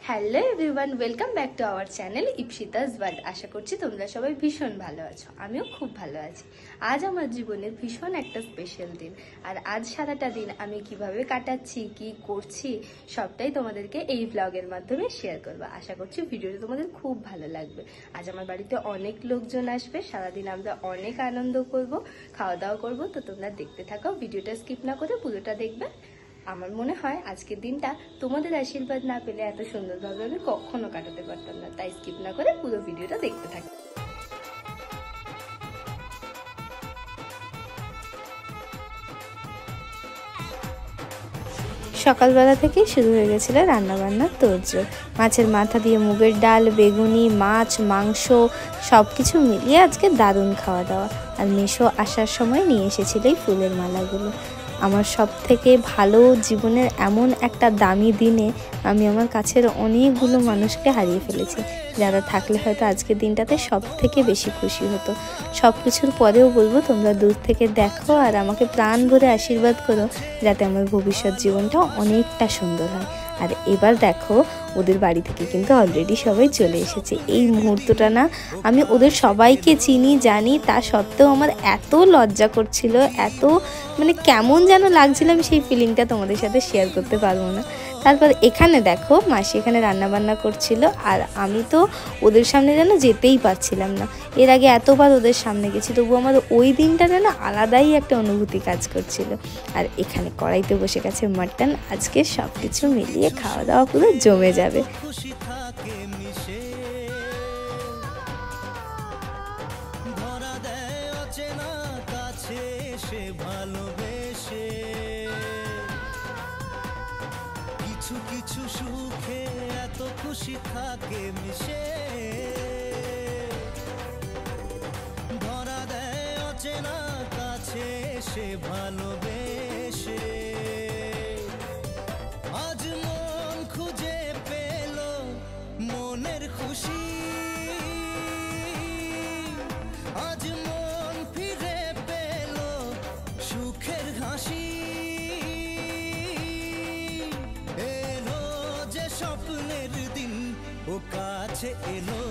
Hello everyone, welcome back to our channel Ipsita's world. আশা করছি তোমরা সবাই ভীষণ ভালো আছো, আমিও খুব ভালো আছি। আজ আমার জীবনের ভীষণ একটা স্পেশাল দিন, আর আজ সারাটা দিন আমি কিভাবে কাটাচ্ছি, কি করছি, সবটাই তোমাদেরকে এই ব্লগের মাধ্যমে শেয়ার করবো। আশা করছি ভিডিওটা তোমাদের খুব ভালো লাগবে। আজ আমার বাড়িতে অনেক লোকজন আসবে, সারাদিন আমরা অনেক আনন্দ করব, খাওয়া দাওয়া করবো। তো তোমরা দেখতে থাকো, ভিডিওটা স্কিপ না করে পুরোটা দেখবে। আমার মনে হয় আজকের দিনটা তোমাদের আশীর্বাদ না পেলে এত সুন্দরভাবে আমি কখনো কাটাতে পারতাম না। তাই স্কিপ না করে পুরো ভিডিওটা দেখতে থাকি। সকালবেলা থেকেই শুরু হয়ে গেছিল রান্নাবান্নার তোড়জোড়। মাছের মাথা দিয়ে মুগের ডাল, বেগুনি, মাছ, মাংস সব কিছু মিলিয়ে আজকে দারুণ খাওয়া দাওয়া। আর মেশো আসার সময় নিয়ে এসেছিল এই ফুলের মালাগুলো। আমার সব থেকে ভালো জীবনের এমন একটা দামি দিনে আমি আমার কাছের অনেকগুলো মানুষকে হারিয়ে ফেলেছি, যারা থাকলে হয়তো আজকের দিনটাতে সব থেকে বেশি খুশি হতো। সব কিছুর পরেও বলবো, তোমরা দূর থেকে দেখো আর আমাকে প্রাণ ভরে আশীর্বাদ করো, যাতে আমার ভবিষ্যৎ জীবনটা অনেকটা সুন্দর হয়। আর এবার দেখো, ওদের বাড়ি থেকে কিন্তু অলরেডি সবাই চলে এসেছে। এই মুহূর্তটা না, আমি ওদের সবাইকে চিনি জানি, তা সত্ত্বেও আমার এত লজ্জা করছিল, এত কেমন যেন লাগছিল, আমি সেই ফিলিংটা তোমাদের সাথে শেয়ার করতে পারবো না। তারপর এখানে দেখো, মাসি এখানে রান্নাবান্না করছিল, আর আমি তো ওদের সামনে যেন যেতেই পারছিলাম না। এর আগে এতবার ওদের সামনে গেছি, তবু আমার ওই দিনটা যেন আলাদাই একটা অনুভূতি কাজ করছিল। আর এখানে কড়াইতে বসে গেছে মাটন। আজকে সব কিছু মিলিয়ে খাওয়া দাওয়া পুরো জমে যাবে। কিছু কিছু সুখে এত খুশি থাকে মিশে, ধরা দেয় অচেনা কাছে সে ভালোবেসে। আজ মন খুঁজে পেল মনের খুশি, আজ মন ফিরে পেল সুখের হাসি। স্বপ্নের দিন ও কাছে এলো,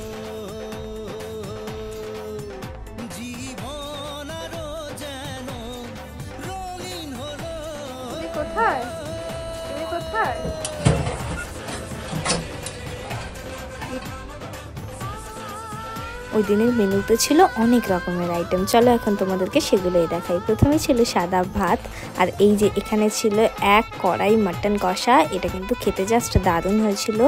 জীবন আরো যেন রঙিন হলো। তুমি কোথায়? তুমি কোথায়? ওই দিনের মেনুতে ছিল অনেক রকমের আইটেম। চলো এখন তোমাদেরকে সেগুলোই দেখাই। প্রথমে ছিল সাদা ভাত, আর এই যে এখানে ছিল এক কড়াই মাটন কষা, এটা কিন্তু খেতে জাস্ট দারুণ হয়েছিল।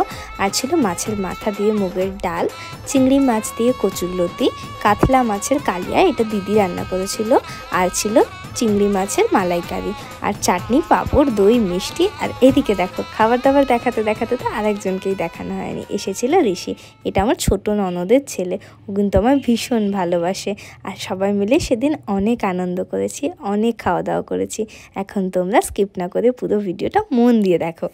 আর ছিল মাছের মাথা দিয়ে মুগের ডাল, চিংড়ি মাছ দিয়ে কচুরলতি, কাতলা মাছের কালিয়া, এটা দিদি রান্না করেছিল। আর ছিল চিংড়ি মাছের মালাইকারি, আর চাটনি, পাঁপড়, দই, মিষ্টি। আর এদিকে দেখো, খাবার দাবার দেখাতে দেখাতে তো আরেকজনকেই দেখানো হয়নি, এসেছিল ঋষি। এটা আমার ছোট ননদের ছেলে, ও কিন্তু আমার ভীষণ ভালোবাসে। আর সবাই মিলে সেদিন অনেক আনন্দ করেছি, অনেক খাওয়া দাওয়া করেছি। এখন তোমরা স্কিপ না করে পুরো ভিডিওটা মন দিয়ে দেখো।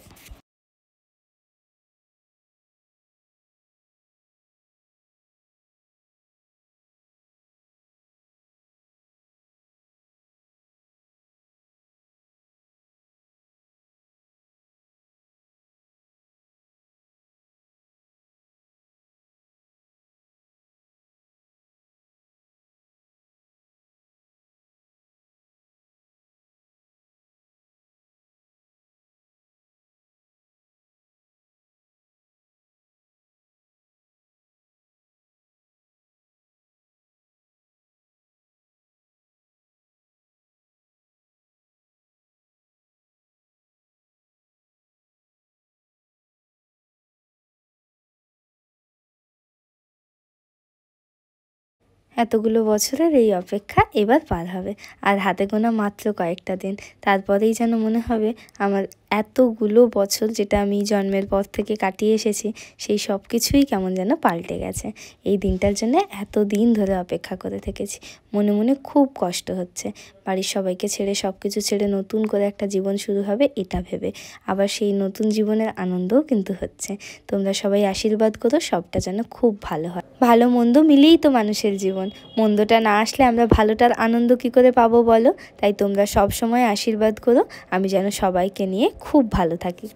এতগুলো বছরের এই অপেক্ষা এবার পার হবে, আর হাতে গোনা মাত্র কয়েকটা দিন, তারপরেই যেন মনে হবে আমার এতগুলো বছর যেটা আমি জন্মের পর থেকে কাটিয়ে এসেছি, সেই সব কিছুই কেমন যেন পাল্টে গেছে। এই দিনটার জন্য এত দিন ধরে অপেক্ষা করে থেকেছি, মনে মনে খুব কষ্ট হচ্ছে। বাড়ির সবাইকে ছেড়ে, সব কিছু ছেড়ে নতুন করে একটা জীবন শুরু হবে এটা ভেবে, আবার সেই নতুন জীবনের আনন্দও কিন্তু হচ্ছে। তোমরা সবাই আশীর্বাদ করো, সবটা যেন খুব ভালো হয়। ভালো মন্দ মিলেই তো মানুষের জীবন, মন্দটা না আসলে আমরা ভালোটার আনন্দ কী করে পাবো বলো? তাই তোমরা সব সময় আশীর্বাদ করো, আমি যেন সবাইকে নিয়ে খুব ভালো থাকি।